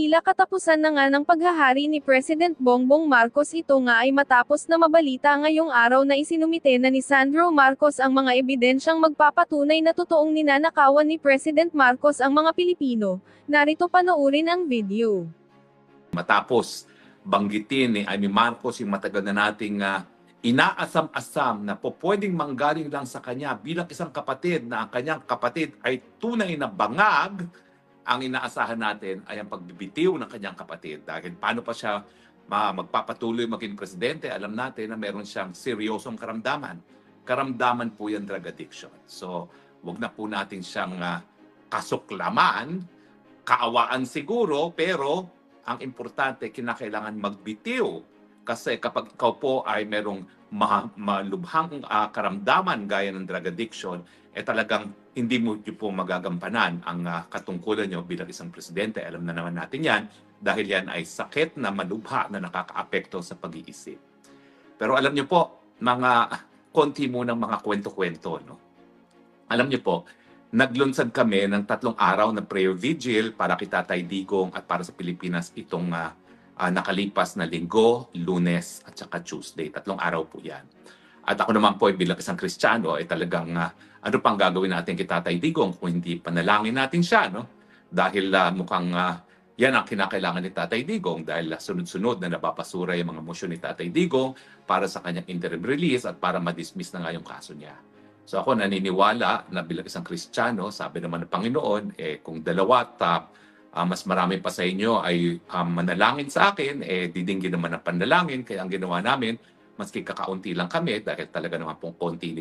Tila katapusan na nga ng paghahari ni President Bongbong Marcos. Ito nga ay matapos na mabalita ngayong araw na isinumite na ni Sandro Marcos ang mga ebidensyang magpapatunay na totoong ninanakawan ni President Marcos ang mga Pilipino. Narito panoorin ang video. Matapos banggitin ni Amy Marcos yung matagal na nating inaasam-asam na pwedeng manggaling lang sa kanya bilang isang kapatid na ang kanyang kapatid ay tunay na bangag, ang inaasahan natin ay ang pagbibitiw ng kanyang kapatid. Dahil paano pa siya magpapatuloy maging presidente, alam natin na meron siyang seryosong karamdaman. Karamdaman po yung drug addiction. So, wag na po natin siyang kasuklaman, kaawaan siguro, pero ang importante, kinakailangan magbitiw. Kasi kapag ikaw po ay merong malubhang karamdaman gaya ng drug addiction, talagang hindi mo po magagampanan ang katungkulan nyo bilang isang presidente. Alam na naman natin yan dahil yan ay sakit na malubha na nakakaapekto sa pag-iisip. Pero alam nyo po, mga konti munang mga kwento-kwento. No? Alam nyo po, naglunsad kami ng 3 araw na prayer vigil para kay Tatay Digong at para sa Pilipinas itong nakalipas na Linggo, Lunes at saka Tuesday. 3 araw po yan. At ako naman po bilang isang Kristiyano ay talagang ano pang gagawin natin kay Tatay Digong kung hindi panalangin natin siya. No? Dahil mukhang yan ang kinakailangan ni Tatay Digong dahil sunod-sunod na napapasura yung mga motion ni Tatay Digong para sa kanyang interim release at para ma-dismiss na nga yung kaso niya. So ako naniniwala na bilang isang Kristiyano, sabi naman ng Panginoon, kung dalawa at mas marami pa sa inyo ay manalangin sa akin, didinggin naman ang panalangin. Kaya ang ginawa namin, maski kakaunti lang kami, dahil talaga naman pong konti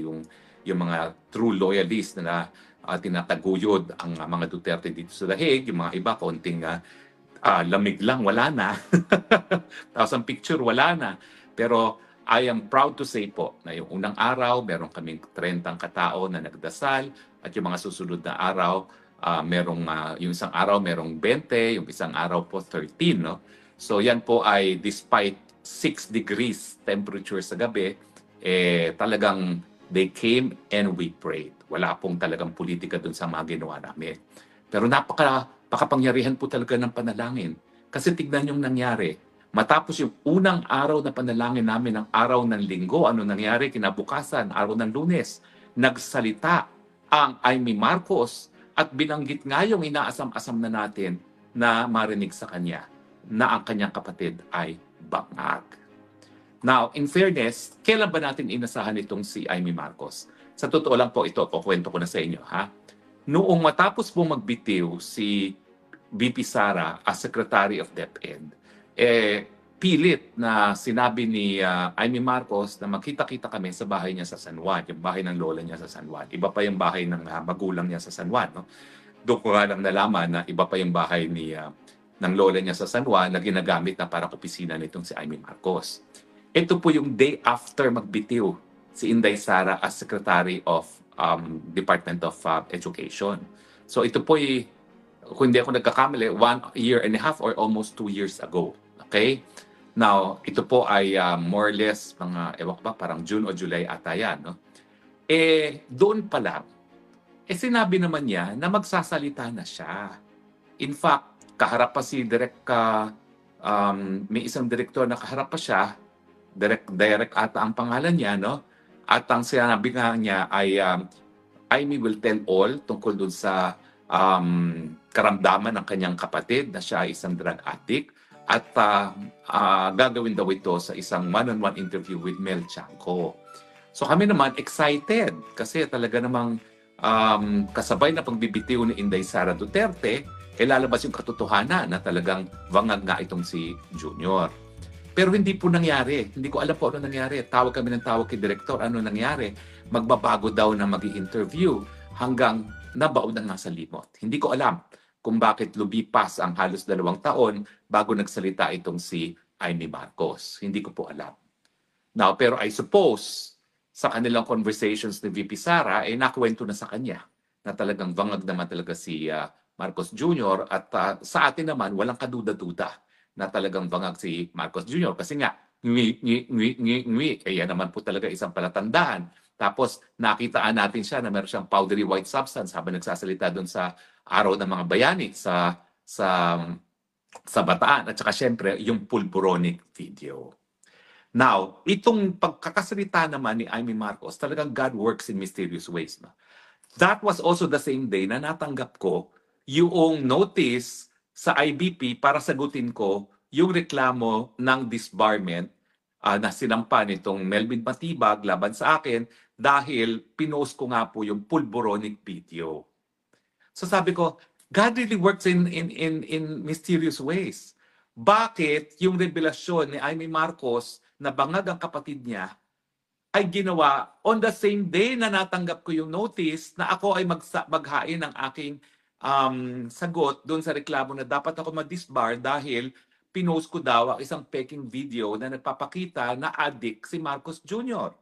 yung mga true loyalists na tinataguyod ang mga Duterte dito sa Dahig. Yung mga iba, konting lamig lang, wala na. Tapos ang picture, wala na. Pero I am proud to say po na yung unang araw, meron kaming 30 katao na nagdasal at yung mga susunod na araw, yung isang araw merong 20, yung isang araw po 13. No? So yan po ay despite 6 degrees temperature sa gabi, talagang they came and we prayed. Wala pong talagang politika dun sa mga ginawa namin. Pero napakapangyarihan po talaga ng panalangin. Kasi tignan yung nangyari. Matapos yung unang araw na panalangin namin, ang araw ng Linggo, ano nangyari? Kinabukasan, araw ng Lunes, nagsalita ang Amy Marcos at binanggit nga yung inaasam-asam na natin na marinig sa kanya na ang kanyang kapatid ay bangag. Now, in fairness, kailan ba natin inasahan itong si Amy Marcos? Sa totoo lang po ito, kukwento ko na sa inyo. Noong matapos po magbitiw si VP Sara as Secretary of DepEd, pilit na sinabi ni Amy Marcos na magkita-kita kami sa bahay niya sa San Juan, yung bahay ng lola niya sa San Juan. Iba pa yung bahay ng magulang niya sa San Juan. No? Doon ko nga lang nalaman na iba pa yung bahay ng lola niya sa San Juan na ginagamit na para opisina nitong si Amy Marcos. Ito po yung day after magbitiw si Inday Sara as Secretary of Department of Education. So ito po kung hindi ako nagkakamali, 1.5 years or almost 2 years ago. Okay? Now, ito po ay more or less mga, ewan ko ba, parang June o July ata yan. No? Doon pa lang, sinabi naman niya na magsasalita na siya. In fact, kaharap pa si may isang direktor na kaharap pa siya, Direk ata ang pangalan niya, no? At ang sinabi nga niya ay, Amy will tell all tungkol doon sa karamdaman ng kanyang kapatid na siya ay isang drug addict. At gagawin daw ito sa isang one-on-one interview with Mel Chanco. So kami naman excited kasi talaga namang kasabay na pagbibitiw ni Inday Sara Duterte, lalabas yung katotohanan na talagang bangag nga itong si Junior. Pero hindi po nangyari. Hindi ko alam po ano nangyari. Tawag kami ng tawag kay Direktor. Ano nangyari? Magbabago daw na mag-i-interview hanggang nabaon na nga sa limot. Hindi ko alam kung bakit lumipas ang halos 2 taon bago nagsalita itong si Amy Marcos. Hindi ko po alam. Now, pero I suppose, sa kanilang conversations ni VP Sara, nakwento na sa kanya na talagang bangag naman talaga si Marcos Jr. At sa atin naman, walang kaduda-duda na talagang bangag si Marcos Jr. Kasi nga, yan naman po talaga isang palatandaan. Tapos nakitaan natin siya na meron siyang powdery white substance habang nagsasalita doon sa Araw ng mga Bayani sa sa Bataan at saka syempre yung pulboronic video. Now, itong pagkakasalita naman ni Amy Marcos, talagang God works in mysterious ways. No? That was also the same day na natanggap ko yung notice sa IBP para sagutin ko yung reklamo ng disbarment na sinampa nitong Melvin Matibag laban sa akin dahil pinost ko nga po yung pulboronic video. So sabi ko, God really works in mysterious ways. Bakit yung revelasyon ni Amy Marcos na bangag ang kapatid niya ay ginawa on the same day na natanggap ko yung notice na ako ay maghain ng aking sagot doon sa reklamo na dapat ako ma-disbar dahil pinost ko daw ang isang peking video na nagpapakita na addict si Marcos Jr.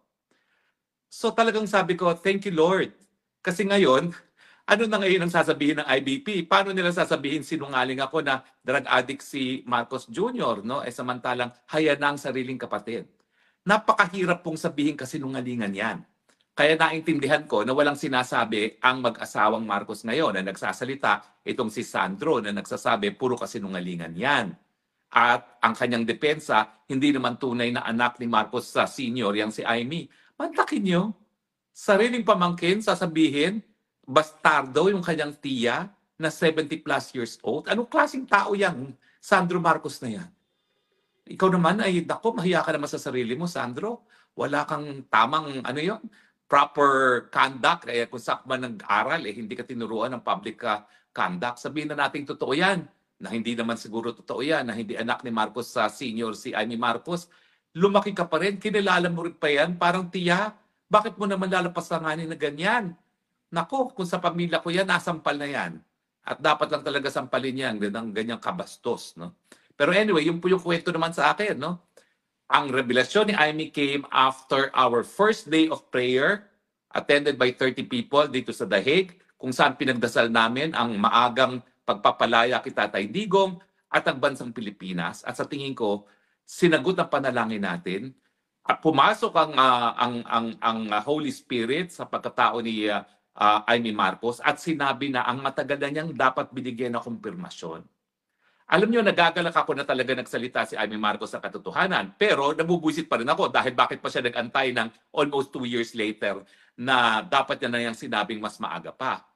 So talagang sabi ko, thank you Lord. Kasi ngayon, ano na ngayon ang sasabihin ng IBP? Paano nila sasabihin sinungaling ako na drug addict si Marcos Jr., no? Eh samantalang haya na ang sariling kapatid. Napakahirap pong sabihin kasinungalingan yan. Kaya naintindihan ko na walang sinasabi ang mag-asawang Marcos ngayon na nagsasalita, itong si Sandro na nagsasabi, puro kasinungalingan yan. At ang kanyang depensa, hindi naman tunay na anak ni Marcos sa senior, yang si Amy. Mantakin nyo, sariling pamangkin, sasabihin, bastardo yung kanyang tiya na 70 plus years old. Anong klaseng tao yan? Sandro Marcos na yan. Ikaw naman ay, dako, mahiya ka naman sa sarili mo, Sandro. Wala kang tamang, proper conduct. Kaya kung sakman nag-aral, hindi ka tinuruan ng public conduct. Sabihin na natin totoo yan, na hindi naman siguro totoo yan, na hindi anak ni Marcos sa senior, si Amy Marcos. Lumaki ka pa rin, kinilala mo rin pa yan, parang tiya. Bakit mo naman lalapasanganin na ganyan? Nako, kung sa pamilya ko yan, nasampal na yan. At dapat lang talaga sampalin yan ng ganyang kabastos. No? Pero anyway, yung po yung kwento naman sa akin. No? Ang revelasyon ni Amy came after our first day of prayer, attended by 30 people dito sa The Hague, kung saan pinagdasal namin ang maagang pagpapalaya kay Tatay Digong at ang bansang Pilipinas. At sa tingin ko, sinagot ang panalangin natin. At pumasok ang Holy Spirit sa pagkatao ni Amy Marcos at sinabi na ang matagal na niyang dapat binigyan ng kumpirmasyon. Alam niyo, nagagalak ako na talaga nagsalita si Amy Marcos sa katotohanan, pero nabubuisit pa rin ako dahil bakit pa siya nag-antay ng almost 2 years later na dapat niya na niyang sinabing mas maaga pa.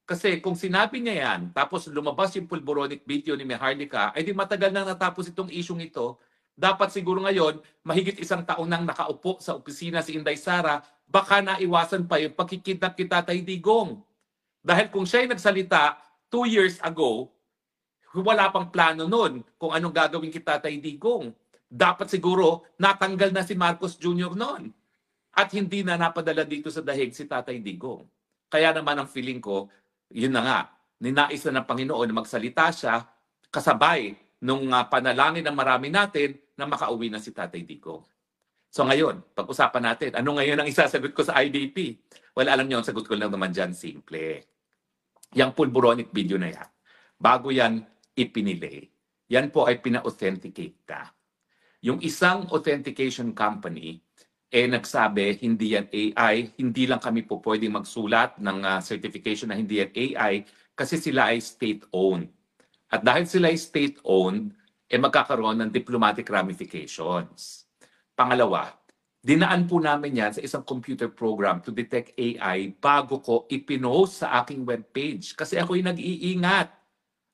Kasi kung sinabi niya yan, tapos lumabas yung pulboronic video ni Maharlika, ay di matagal nang natapos itong isyong ito. Dapat siguro ngayon, mahigit 1 taon nang nakaupo sa opisina si Inday Sara, baka naiwasan pa yung pagkikidnap kay Tatay Digong. Dahil kung siya'y nagsalita 2 years ago, wala pang plano nun kung anong gagawin kay Tatay Digong. Dapat siguro natanggal na si Marcos Jr. noon. At hindi na napadala dito sa dahig si Tatay Digong. Kaya naman ang feeling ko, yun na nga, ninais na ng Panginoon na magsalita siya kasabay nung panalangin ng marami natin na makauwi na si Tatay Digong. So ngayon, pag-usapan natin, ano ngayon ang isasagot ko sa IDP? Well, alam niyo, ang sagot ko lang naman dyan, simple. Yang pulboronic video na yan, bago yan ipinili, yan po ay pina-authenticate ka. Yung isang authentication company, nagsabi, hindi yan AI, hindi lang kami po pwedeng magsulat ng certification na hindi yan AI kasi sila ay state-owned. At dahil sila ay state-owned, magkakaroon ng diplomatic ramifications. Pangalawa, dinaan po namin yan sa isang computer program to detect AI bago ko ipinost sa aking webpage. Kasi ako'y nag-iingat.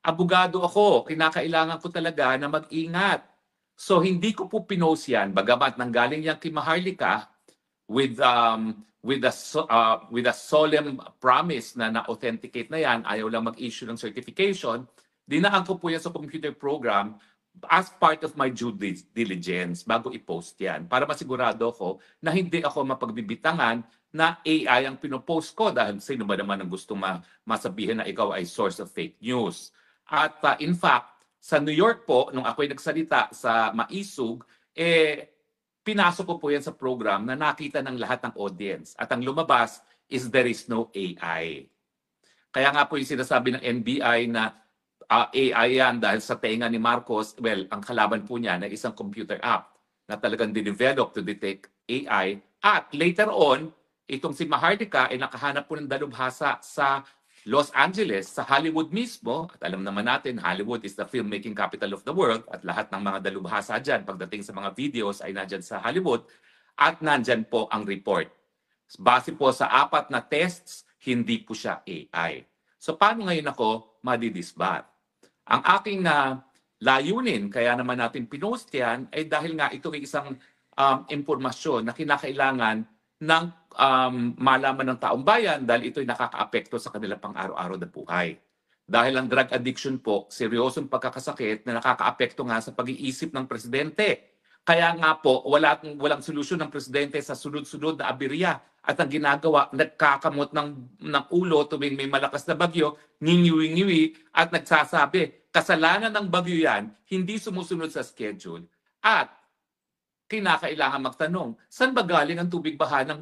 Abogado ako, kinakailangan ko talaga na mag-ingat. So hindi ko po pinost yan, bagamat nanggaling yan kay Maharlika with a solemn promise na na-authenticate na yan, ayaw lang mag-issue ng certification, dinaan ko po yan sa computer program as part of my due diligence bago i-post yan para masigurado ko na hindi ako mapagbibitangan na AI ang pinopost ko dahil sino ba naman ang gustong masabihin na ikaw ay source of fake news. At in fact, sa New York po, nung ako'y nagsalita sa Maisug, pinasok ko po yan sa program na nakita ng lahat ng audience. At ang lumabas is there is no AI. Kaya nga po yung sinasabi ng NBI na AI yan dahil sa tenga ni Marcos, well, ang kalaban po niya na isang computer app na talagang dinevelop to detect AI. At later on, itong si Maharlika ay nakahanap po ng dalubhasa sa Los Angeles, sa Hollywood mismo, at alam naman natin, Hollywood is the filmmaking capital of the world at lahat ng mga dalubhasa dyan, pagdating sa mga videos ay nandyan sa Hollywood at nandyan po ang report. Base po sa 4 na tests, hindi po siya AI. So paano ngayon ako madidisbar? Ang aking layunin, kaya naman natin pinost yan, ay dahil nga ito ay isang impormasyon na kinakailangan ng malaman ng taong bayan dahil ito'y nakakaapekto sa kanilang pang-araw-araw na buhay. Dahil ang drug addiction po, seryosong pagkakasakit na nakakaapekto nga sa pag-iisip ng presidente. Kaya nga po, walang solusyon ng presidente sa sunod-sunod na aberya. At ang ginagawa, nagkakamot ng ulo tuwing may malakas na bagyo, ngingiwi-ngiwi, at nagsasabi, kasalanan ng bagyo yan, hindi sumusunod sa schedule. At kinakailangan magtanong, saan ba galing ang tubig baha ng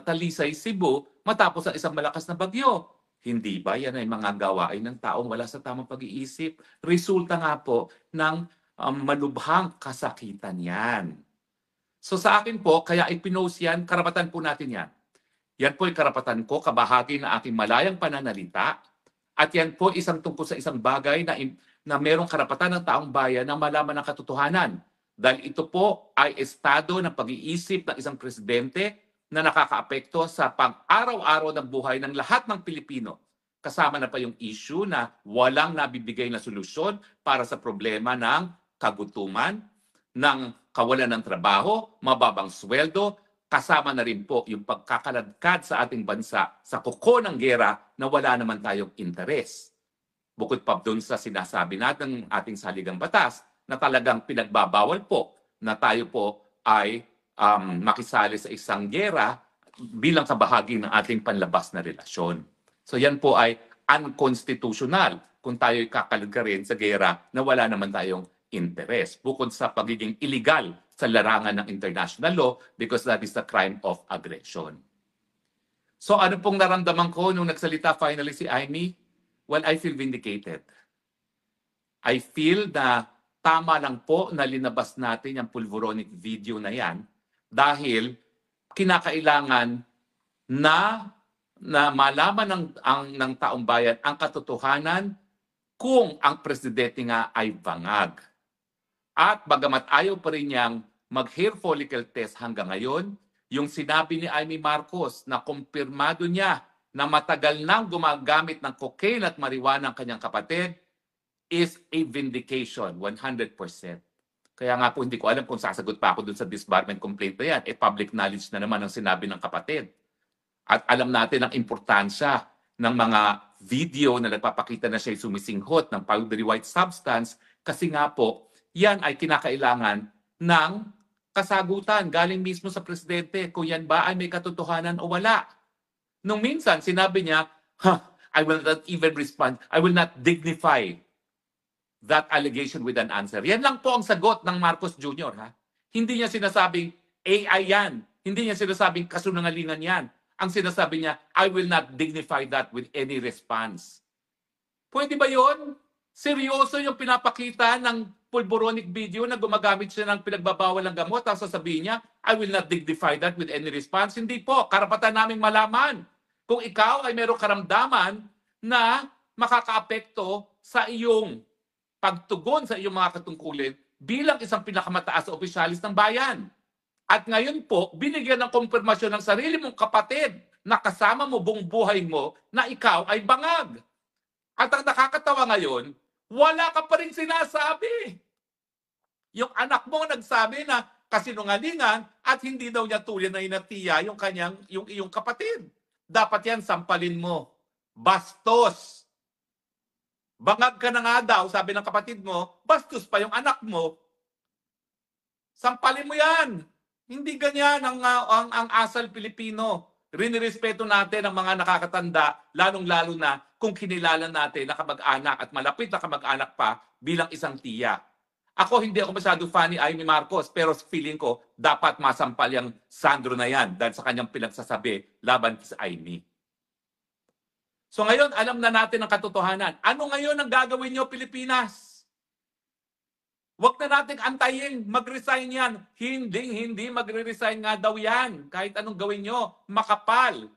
Talisay, Cebu matapos ang isang malakas na bagyo? Hindi ba yan ay mga gawain ng taong wala sa tamang pag-iisip? Resulta nga po ng malubhang kasakitan yan. So sa akin po, kaya ipinost yan, karapatan po natin yan. Yan po ay karapatan ko, kabahagi ng aking malayang pananalita. At yan po isang tungkol sa isang bagay na merong karapatan ng taong bayan na malaman ang katotohanan. Dahil ito po ay estado ng pag-iisip ng isang presidente na nakakaapekto sa pang-araw-araw ng buhay ng lahat ng Pilipino. Kasama na pa yung issue na walang nabibigay na solusyon para sa problema ng kagutuman, ng kawalan ng trabaho, mababang sweldo, kasama na rin po yung pagkakaladkad sa ating bansa sa kuko ng gera na wala naman tayong interes. Bukod pa doon sa sinasabi natin ng ating saligang batas na talagang pinagbabawal po na tayo po ay makisali sa isang gera bilang kabahagi ng ating panlabas na relasyon. So yan po ay unconstitutional kung tayo'y kakalagarin sa gera na wala naman tayong interes. Bukod sa pagiging illegal sa larangan ng international law because that is the crime of aggression. So ano pong naramdaman ko nung nagsalita finally si Amy? Well, I feel vindicated. I feel na tama lang po na linabas natin yung pulveronic video na yan dahil kinakailangan na malaman ng taong bayan ang katotohanan kung ang presidente nga ay bangag. At bagamat ayaw pa rin niyang mag-hair follicle test hanggang ngayon, yung sinabi ni Amy Marcos na kumpirmado niya na matagal nang gumagamit ng cocaine at marijuana ang kanyang kapatid is a vindication, 100%. Kaya nga po hindi ko alam kung sasagot pa ako dun sa disbarment complaint na yan. Public knowledge na naman ang sinabi ng kapatid. At alam natin ang importansya ng mga video na nagpapakita na siya sumisinghot ng powdery white substance kasi nga po, yan ay kinakailangan ng kasagutan galing mismo sa presidente kung yan ba ay may katotohanan o wala. Nung minsan, sinabi niya, I will not even respond. I will not dignify that allegation with an answer. Yan lang po ang sagot ng Marcos Jr. Hindi niya sinasabing AI yan. Hindi niya sinasabing kasunungalingan yan. Ang sinasabi niya, I will not dignify that with any response. Pwede ba yon? Seryoso yung pinapakita ng pulveronic video na gumagamit siya ng pinagbabawal ng gamot tapos sasabihin niya, I will not dignify that with any response. Hindi po, karapatan naming malaman. Kung ikaw ay mayroong karamdaman na makakaapekto sa iyong pagtugon sa iyong mga katungkulin bilang isang pinakamataas na opisyalis ng bayan. At ngayon po, binigyan ng kumpirmasyon ng sarili mong kapatid na kasama mo buong buhay mo na ikaw ay bangag. At ang nakakatawa ngayon, wala ka pa rin sinasabi. Yung anak mo nagsabi na kasinungalingan at hindi daw niya tuloy na inatiya yung iyong kapatid. Dapat yan sampalin mo. Bastos. Bangag ka na nga daw, sabi ng kapatid mo, bastos pa yung anak mo. Sampalin mo yan. Hindi ganyan ang asal Pilipino. Rinirespeto natin ang mga nakakatanda, lalong-lalo na kung kinilala natin na kamag-anak at malapit na kamag-anak pa bilang isang tiya. Ako, hindi ako masyado fan ni Amy Marcos, pero feeling ko dapat masampal yung Sandro na yan dahil sa kanyang pinagsasabi laban sa Amy. So ngayon, alam na natin ang katotohanan. Ano ngayon ang gagawin nyo, Pilipinas? Huwag na natin antayin, mag-resign yan. Hindi magre-resign nga daw yan. Kahit anong gawin nyo, makapal.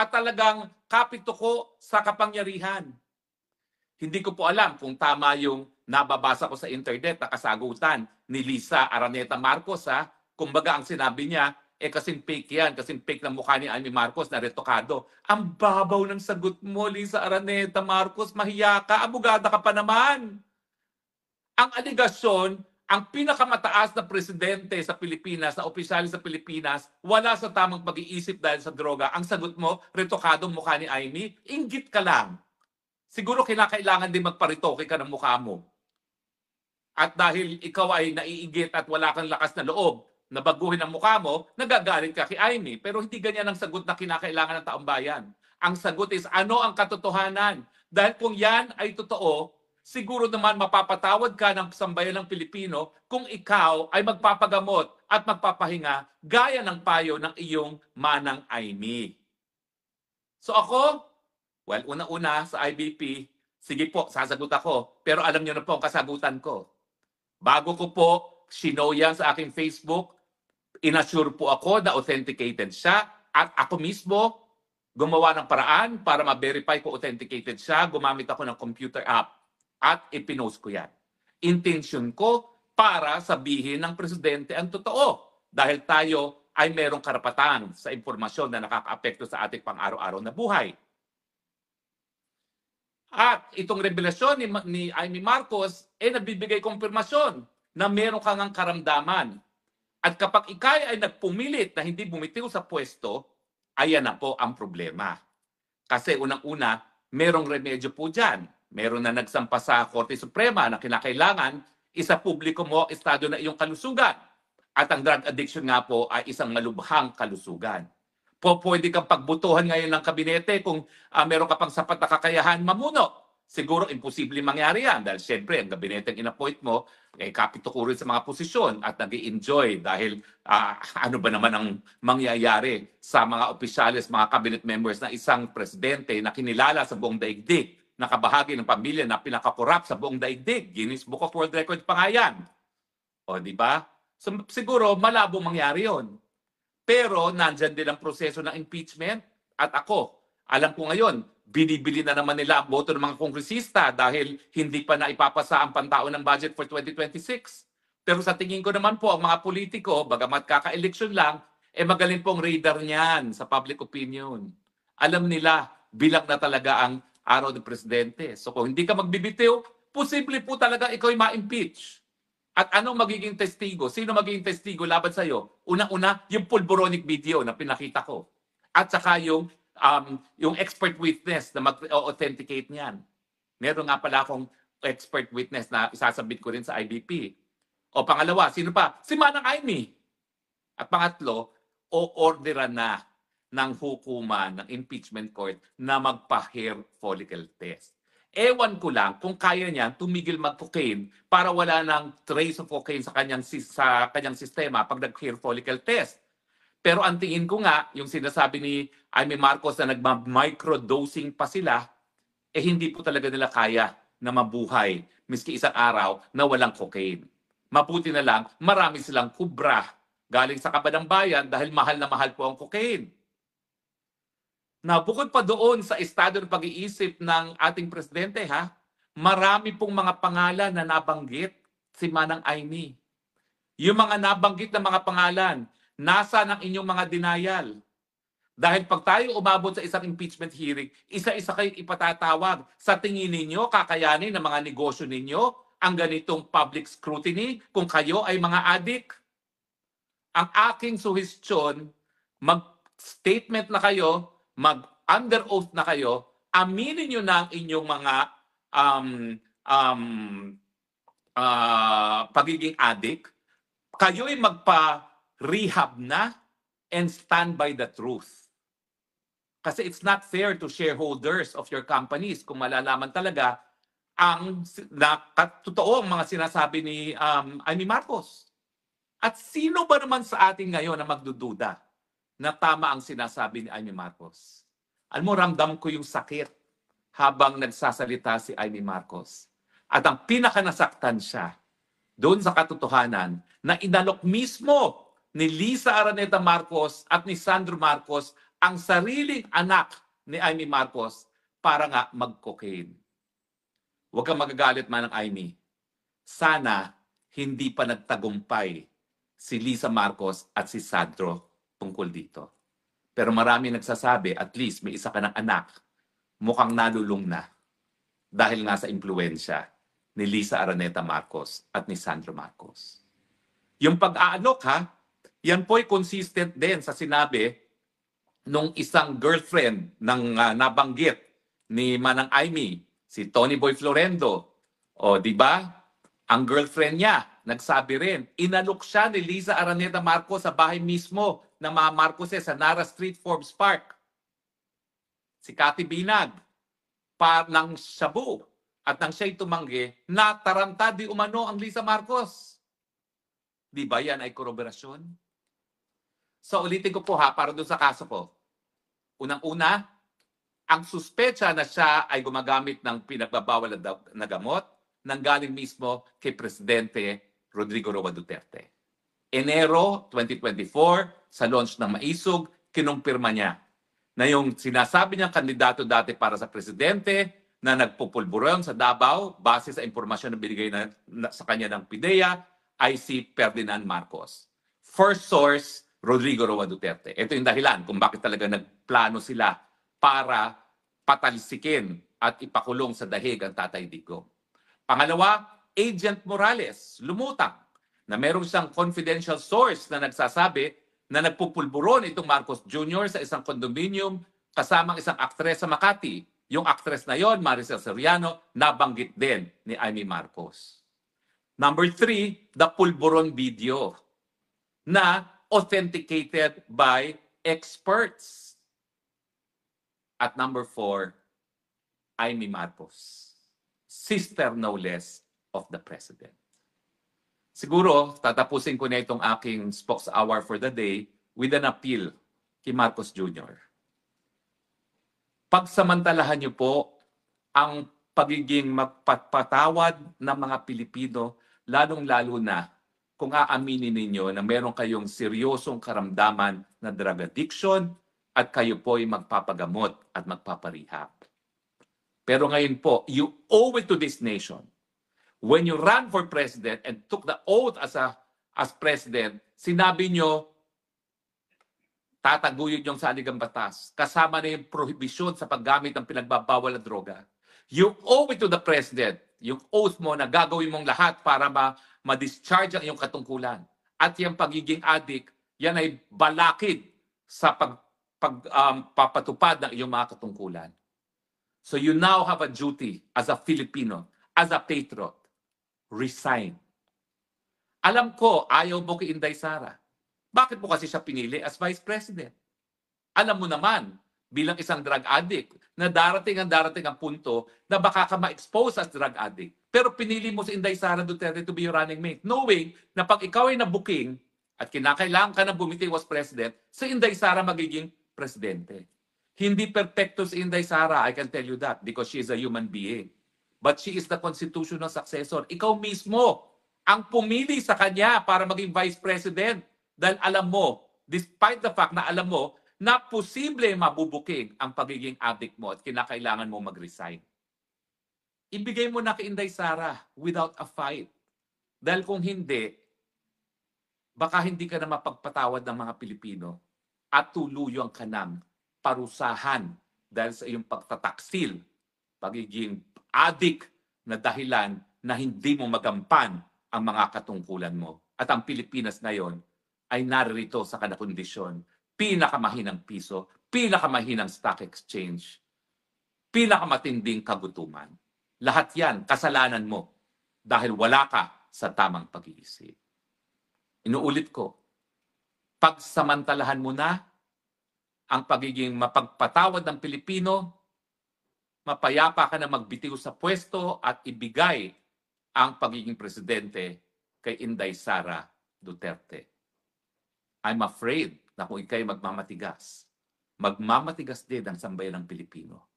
at talagang kapituko sa kapangyarihan. Hindi ko po alam kung tama yung nababasa ko sa internet na kasagutan ni Lisa Araneta Marcos, ha. Kumbaga ang sinabi niya, kasing fake yan, kasing fake ng mukha ni Amy Marcos na retokado. Ang babaw ng sagot mo, Lisa Araneta Marcos, mahiya ka, abogada ka pa naman. Ang aligasyon, ang pinakamataas na presidente sa Pilipinas, na opisyal sa Pilipinas, wala sa tamang pag-iisip dahil sa droga. Ang sagot mo, retokado mukha ni Amy, inggit ka lang. Siguro kinakailangan din magparitoke ka ng mukha mo. At dahil ikaw ay naiigit at wala kang lakas na loob na baguhin ang mukha mo, nagagalit ka kay Amy. Pero hindi ganyan ang sagot na kinakailangan ng taong bayan. Ang sagot is, ano ang katotohanan? Dahil kung yan ay totoo, siguro naman mapapatawad ka ng sambayan ng Pilipino kung ikaw ay magpapagamot at magpapahinga gaya ng payo ng iyong manang Amy. So ako, well, una-una sa IBP, sige po, sasagot ako. Pero alam niyo na po ang kasagutan ko. Bago ko po sinow yan sa aking Facebook, inassure po ako na authenticated siya at ako mismo gumawa ng paraan para ma-verify ko authenticated siya. Gumamit ako ng computer app at ipinost ko yan. Intention ko para sabihin ng presidente ang totoo dahil tayo ay merong karapatan sa impormasyon na nakakaapekto sa ating pang-araw-araw na buhay. At itong revelasyon ni Amy Marcos nagbibigay kumpirmasyon na meron kang karamdaman. At kapag ikay ay nagpumilit na hindi bumitiw sa pwesto, ayan na po ang problema. Kasi unang-una, merong remedyo po dyan. Meron na nagsampa sa Korte Suprema na kinakailangan isa publiko mo ang estado na iyong kalusugan. At ang drug addiction nga po ay isang malubhang kalusugan. Pwede kang pagbutuhan ngayon ng kabinete kung meron ka pang sapat na kakayahan mamuno. Siguro imposible mangyari yan dahil syempre ang gabinete ang in-appoint mo kapituko rin sa mga posisyon at nag-i-enjoy dahil ano ba naman ang mangyayari sa mga opisyalis, mga cabinet members na isang presidente na kinilala sa buong daigdig, na kabahagi ng pamilya na pinakakorap sa buong daigdig. Guinness Book of World Records pa nga yan. O di ba? So, siguro malabo mangyari yon. Pero nandyan din ang proseso ng impeachment at ako, alam ko ngayon, binibili na naman nila ang boto ng mga kongresista dahil hindi pa na ipapasa ang pantaon ng budget for 2026. Pero sa tingin ko naman po, ang mga politiko, bagamat kaka-eleksyon lang, magaling pong radar niyan sa public opinion. Alam nila, bilang na talaga ang araw ng presidente. So kung hindi ka magbibitiw, posible po talaga ikaw ay ma-impeach. At anong magiging testigo? Sino magiging testigo laban sa'yo? Una-una, yung pulboronic video na pinakita ko. At saka yung expert witness na mag-authenticate niyan. Meron nga pala akong expert witness na isasabit ko rin sa IBP. O pangalawa, sino pa? Si Manang Amy. At pangatlo, o-orderan na ng hukuman ng impeachment court na magpa-hair follicle test. Ewan ko lang kung kaya niya tumigil mag-cocaine para wala ng trace of cocaine sa kanyang sistema pag nag-hair follicle test. Pero ang tingin ko nga, yung sinasabi ni Amy Marcos na nagma-microdosing pa sila, hindi po talaga nila kaya na mabuhay miski isang araw na walang cocaine. Mabuti na lang, marami silang kubra galing sa Kabadang Bayan dahil mahal na mahal po ang cocaine. Na bukod pa doon sa estado ng pag-iisip ng ating presidente, marami pong mga pangalan na nabanggit si Manang Amy. Yung mga nabanggit na mga pangalan, nasa ng inyong mga denial? Dahil pag tayo umabot sa isang impeachment hearing, isa-isa kayong ipatatawag. Sa tingin ninyo, kakayanin ng mga negosyo ninyo ang ganitong public scrutiny kung kayo ay mga adik? Ang aking suhestyon, mag-statement na kayo, mag-under oath na kayo, aminin nyo na ang inyong mga pagiging addict, kayo'y magpa-rehab na and stand by the truth. Kasi it's not fair to shareholders of your companies kung malalaman talaga ang totoo ang mga sinasabi ni Amy Marcos. At sino ba naman sa atin ngayon na magdududa na tama ang sinasabi ni Amy Marcos? Alam mo, ramdam ko yung sakit habang nagsasalita si Amy Marcos. At ang pinakanasaktan siya doon sa katotohanan na inalok mismo ni Lisa Araneta Marcos at ni Sandro Marcos ang sariling anak ni Amy Marcos para nga mag-cocaine. Huwag kang magagalit, Manang Amy. Sana hindi pa nagtagumpay si Lisa Marcos at si Sandro tungkol dito. Pero marami nagsasabi, at least may isa ka ng anak, mukhang nalulung na dahil nga sa impluensya ni Lisa Araneta Marcos at ni Sandro Marcos. Yung pag-aanok ha, yan po'y consistent din sa sinabi nung isang girlfriend ng nabanggit ni Manang Amy, si Tony Boy Florendo. O, di ba? Ang girlfriend niya, nagsabi rin, inalok siya ni Lisa Araneta Marcos sa bahay mismo ng mga Marcoses sa Nara Street, Forbes Park. Si Cathy Binag, ng shabu at nang siya'y tumanggi, nataranta di umano ang Lisa Marcos. Di ba yan ay koroborasyon? So ulitin ko po ha, para doon sa kaso ko. Unang-una, ang suspecha na siya ay gumagamit ng pinagbabawal na gamot nanggaling mismo kay Presidente Rodrigo Roa Duterte. Enero 2024, sa launch ng Maisog, kinumpirma niya na yung sinasabi niyang kandidato dati para sa presidente na nagpupulburon sa Davao base sa impormasyon na binigay sa kanya ng PIDEA ay si Ferdinand Marcos. First source, Rodrigo Roa Duterte. Ito yung dahilan kung bakit talaga nagplano sila para patalsikin at ipakulong sa dahig ang Tatay Digong. Pangalawa, Agent Morales, lumutang na meron siyang confidential source na nagsasabi na nagpupulburon itong Marcos Jr. sa isang condominium kasamang isang aktres sa Makati. Yung aktres na yon, Maricel Soriano, nabanggit din ni Amy Marcos. Number 3, the pulburon video na authenticated by experts. At number 4, Amy Marcos, sister no less of the President. Siguro, tatapusin ko na itong aking spokes hour for the day with an appeal kay Marcos Jr. Pagsamantalahan niyo po ang pagiging magpatawad ng mga Pilipino, lalong-lalo na kung aaminin ninyo na meron kayong seryosong karamdaman na drug addiction at kayo po ay magpapagamot at magpaparehab. Pero ngayon po, you owe it to this nation. When you ran for president and took the oath as president, sinabi nyo, tataguyod yung saligang batas. Kasama na yung prohibisyon sa paggamit ng pinagbabawal na droga. You owe it to the president, yung oath mo na gagawin mong lahat para ma-discharge ang iyong katungkulan. At yung pagiging addict, yan ay balakid sa pagpapatupad ng iyong mga katungkulan. So you now have a duty as a Filipino, as a patriot. Resign. Alam ko, ayaw mo kay Inday Sara. Bakit mo kasi siya pinili as Vice President? Alam mo naman, bilang isang drug addict, na darating ang punto na baka ka ma-expose as drug addict. Pero pinili mo si Inday Sara Duterte to be your running mate, knowing na pag ikaw ay nabuking at kinakailangan ka na bumitiw as President, si Inday Sara magiging Presidente. Hindi perfecto si Inday Sara, I can tell you that, because she is a human being. But she is the constitutional successor. Ikaw mismo ang pumili sa kanya para maging Vice President. Dahil alam mo, despite the fact na alam mo, na posible mabubuking ang pagiging addict mo at kinakailangan mo mag-resign. Ibigay mo na kay Inday Sara without a fight. Dahil kung hindi, baka hindi ka na mapagpatawad ng mga Pilipino at tuluyang ka nang parusahan dahil sa iyong pagtataksil, pagiging addict na dahilan na hindi mo magampan ang mga katungkulan mo. At ang Pilipinas ngayon ay naririto sa kanakondisyon, pinakamahinang piso, pinakamahinang stock exchange, pinakamatinding kagutuman. Lahat yan, kasalanan mo dahil wala ka sa tamang pag-iisip. Inuulit ko, pagsamantalahan mo na ang pagiging mapagpatawad ng Pilipino, mapayapa ka na magbitiw sa pwesto at ibigay ang pagiging presidente kay Inday Sara Duterte. I'm afraid na kung ikay magmamatigas din ang sambayan ng Pilipino.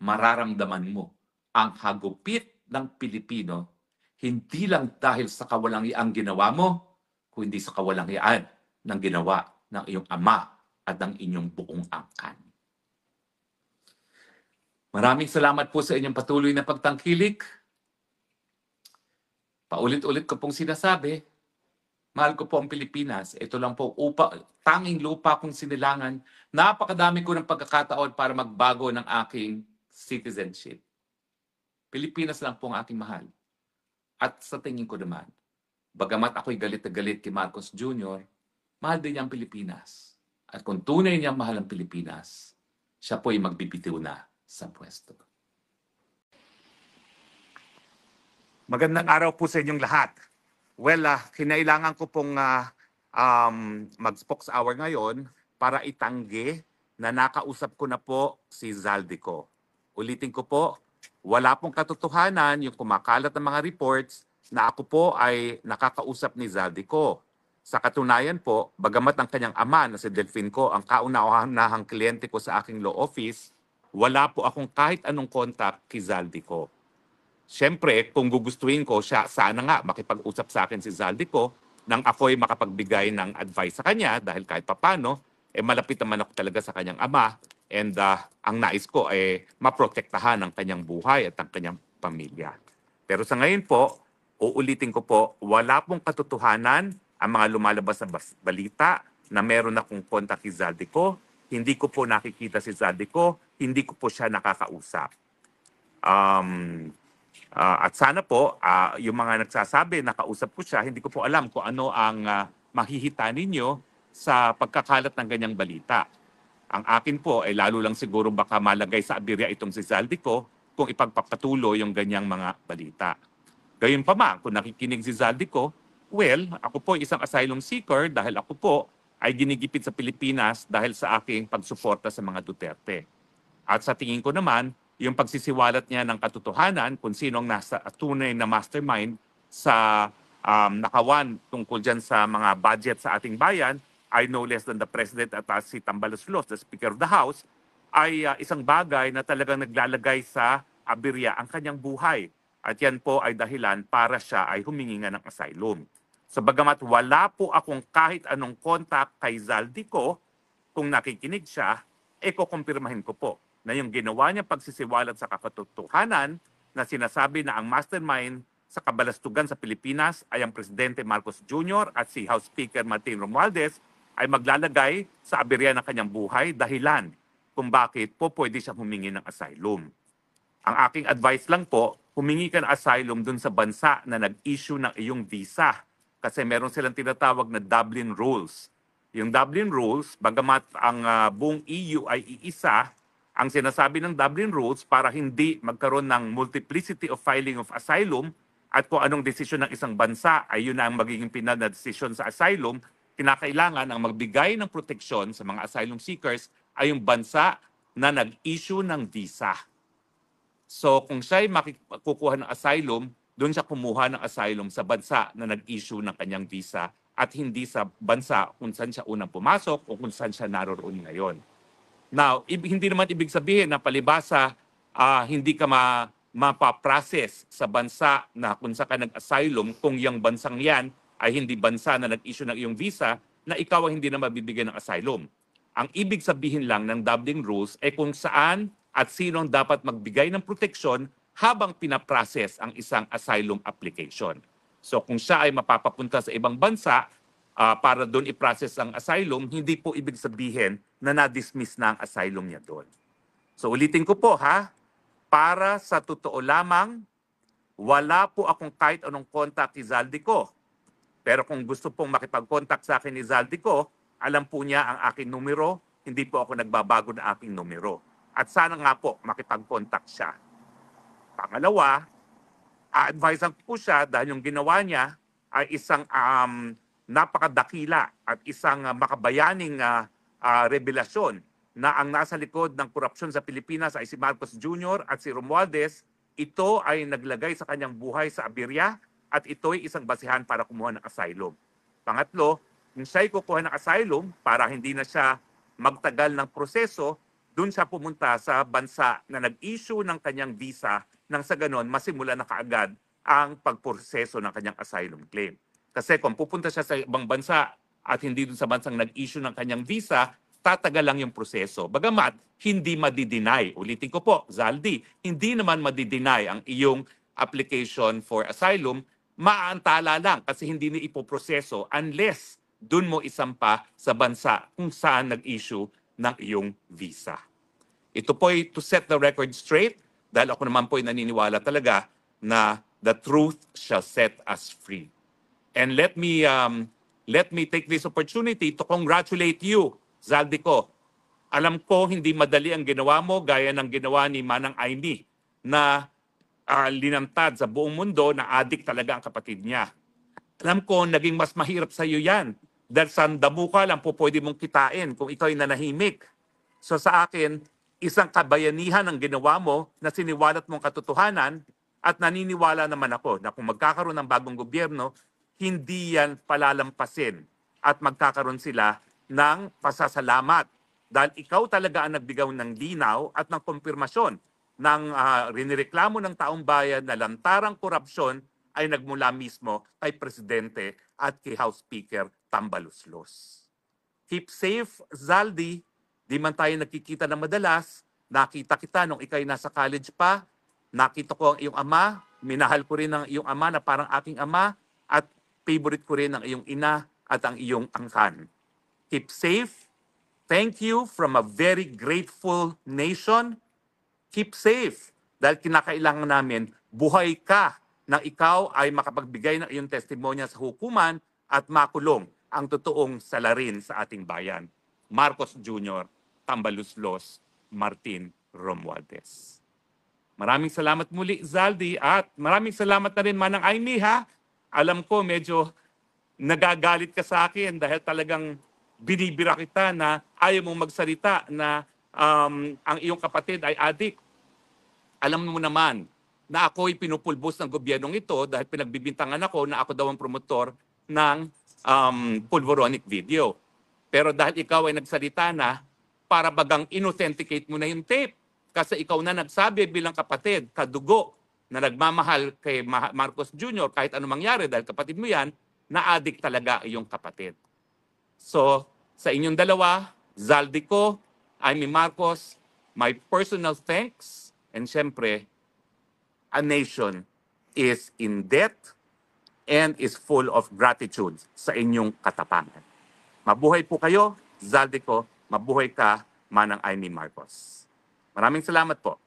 Mararamdaman mo ang hagupit ng Pilipino hindi lang dahil sa kawalangiang ginawa mo, kundi sa kawalangian ng ginawa ng iyong ama at ang inyong buong angkan. Maraming salamat po sa inyong patuloy na pagtangkilik. Paulit-ulit ko pong sinasabi, mahal ko po ang Pilipinas. Ito lang po tanging lupa kong sinilangan. Napakadami ko ng pagkakataon para magbago ng aking citizenship. Pilipinas lang po ang aking mahal. At sa tingin ko naman, bagamat ako'y galit na galit kay Marcos Jr., mahal din niya ang Pilipinas. At kung tunay niyang mahal ang Pilipinas, siya po'y magbibitiw na sa pwesto. Magandang araw po sa inyong lahat. Well, kinailangan ko pong mag-spokes hour ngayon para itanggi na nakausap ko na po si Zaldico. Ulitin ko po, wala pong katotohanan yung kumakalat ng mga reports na ako po ay nakakausap ni Zaldico. Sa katunayan po, bagamat ang kanyang ama na si Delfinco ang kauna-unahang kliyente ko sa aking law office, wala po akong kahit anong contact kay Zaldico. Siyempre, kung gugustuhin ko siya, sana nga makipag-usap sa akin si Zaldico nang ako'y makapagbigay ng advice sa kanya dahil kahit papano, malapit naman ako talaga sa kanyang ama and ang nais ko ay maprotektahan ang kanyang buhay at ang kanyang pamilya. Pero sa ngayon po, uulitin ko po, wala pong katotohanan ang mga lumalabas na balita na meron akong contact kay Zaldico. Hindi ko po nakikita si Zaldico, hindi ko po siya nakakausap. At sana po, yung mga nagsasabi, nakausap ko siya, hindi ko po alam kung ano ang mahihita ninyo sa pagkakalat ng ganyang balita. Ang akin po ay lalo lang siguro baka malagay sa abirya itong si Zaldico kung ipagpapatuloy yung ganyang mga balita. Gayunpaman, kung nakikinig si Zaldico, well, ako po ay isang asylum seeker dahil ako po ay ginigipit sa Pilipinas dahil sa aking pagsuporta sa mga Duterte. At sa tingin ko naman, yung pagsisiwalat niya ng katotohanan kung sino ang nasa tunay na mastermind sa nakawan tungkol dyan sa mga budget sa ating bayan ay no less than the President at si Tambaloslos, the Speaker of the House, ay isang bagay na talagang naglalagay sa abirya ang kanyang buhay. At yan po ay dahilan para siya ay humingi nga ng asylum. So bagamat wala po akong kahit anong contact kay Zaldico, kung nakikinig siya, kukumpirmahin ko po na yung ginawa niya pagsisiwalat sa katotohanan na sinasabi na ang mastermind sa kabalastugan sa Pilipinas ay ang Presidente Marcos Jr. at si House Speaker Martin Romualdez ay maglalagay sa abirya ng kanyang buhay dahilan kung bakit po pwede siya humingi ng asylum. Ang aking advice lang po, humingi ka ng asylum dun sa bansa na nag-issue ng iyong visa kasi meron silang tinatawag na Dublin Rules. Yung Dublin Rules, bagamat ang buong EU ay iisa, ang sinasabi ng Dublin Rules para hindi magkaroon ng multiplicity of filing of asylum at kung anong desisyon ng isang bansa ay yun ang magiging pinal na desisyon sa asylum, kinakailangan ang magbigay ng proteksyon sa mga asylum seekers ay yung bansa na nag-issue ng visa. So kung siya'y makukuha ng asylum, doon siya kumuha ng asylum sa bansa na nag-issue ng kanyang visa at hindi sa bansa kung saan siya unang pumasok o kung saan siya naroon ngayon. Now, hindi naman ibig sabihin na palibasa hindi ka mapaprocess sa bansa na kung saan ka nag-asylum kung yung bansang yan ay hindi bansa na nag-issue ng iyong visa na ikaw ay hindi na mabibigyan ng asylum. Ang ibig sabihin lang ng Dublin Rules ay kung saan at sino ang dapat magbigay ng proteksyon habang pinaprocess ang isang asylum application. So kung siya ay mapapapunta sa ibang bansa para doon i-process ang asylum, hindi po ibig sabihin na na-dismiss na ang asylum niya doon. So ulitin ko po para sa totoo lamang, wala po akong kahit anong contact ni Zaldico. Pero kung gusto pong makipag-contact sa akin ni Zaldico, alam po niya ang aking numero, hindi po ako nagbabago na aking numero. At sana nga po makipag-contact siya. Pangalawa, a-advisean ko siya dahil yung ginawa niya ay isang napakadakila at isang makabayaning revelasyon na ang nasa likod ng korupsyon sa Pilipinas ay si Marcos Jr. at si Romualdez. Ito ay naglagay sa kanyang buhay sa abirya at ito'y isang basihan para kumuha ng asylum. Pangatlo, kung siya'y kukuha ng asylum para hindi na siya magtagal ng proseso, doon siya pumunta sa bansa na nag-issue ng kanyang visa nang sa ganon masimula na kaagad ang pagproseso ng kanyang asylum claim. Kasi kung pupunta siya sa ibang bansa at hindi doon sa bansang nag-issue ng kanyang visa, magtatagal lang yung proseso. Bagamat, hindi madi-deny. Ulitin ko po, Zaldi, hindi naman madi-deny ang iyong application for asylum, maaantala lang kasi hindi ni ipoproseso unless dun mo isampa sa bansa kung saan nag-issue ng iyong visa. Ito po ay to set the record straight dahil ako naman po ay naniniwala talaga na the truth shall set us free. And let me take this opportunity to congratulate you, Zaldico. Alam ko hindi madali ang ginawa mo gaya ng ginawa ni Manang Aimee na linantad sa buong mundo na adik talaga ang kapatid niya. Alam ko naging mas mahirap sa iyo yan dahil sa damo ka lang po pwede mong kitain kung ikaw ay nanahimik. So sa akin, isang kabayanihan ang ginawa mo na siniwalat mong katotohanan at naniniwala naman ako na kung magkakaroon ng bagong gobyerno, hindi yan palalampasin at magkakaroon sila ng pasasalamat dahil ikaw talaga ang nagbigaw ng linaw at ng kumpirmasyon ng rinireklamo ng taong bayan na lantarang korupsyon ay nagmula mismo kay Presidente at kay House Speaker Tambaluslos. Keep safe, Zaldi. Di man tayo nakikita na madalas. Nakita kita nung ikay nasa college pa. Nakita ko ang iyong ama. Minahal ko rin ang iyong ama na parang aking ama. At favorite ko rin ang iyong ina at ang iyong angkan. Keep safe. Thank you from a very grateful nation. Keep safe. Dahil kinakailangan namin, buhay ka nang ikaw ay makapagbigay ng iyong testimonya sa hukuman at makulong ang totoong salarin sa ating bayan. Marcos Jr., Tambaluslos, Martin Romualdez. Maraming salamat muli, Zaldi, at maraming salamat na rin Manang Aimee, ha? Alam ko medyo nagagalit ka sa akin dahil talagang binibira kita na ayaw mong magsalita na ang iyong kapatid ay adik. Alam mo naman na ako'y pinupulbos ng gobyernong ito dahil pinagbibintangan ako na ako daw ang promotor ng pulvoronic video. Pero dahil ikaw ay nagsalita na, para bagang inauthenticate mo na yung tape. Kasi ikaw na nagsabi bilang kapatid, kadugo, na nagmamahal kay Marcos Jr. kahit anong mangyari dahil kapatid mo yan, na-addict talaga iyong kapatid. So, sa inyong dalawa, Zaldico, Aimee Marcos, my personal thanks, and syempre, a nation is in debt and is full of gratitude sa inyong katapangan. Mabuhay po kayo, Zaldico, mabuhay ka, Manang Aimee Marcos. Maraming salamat po.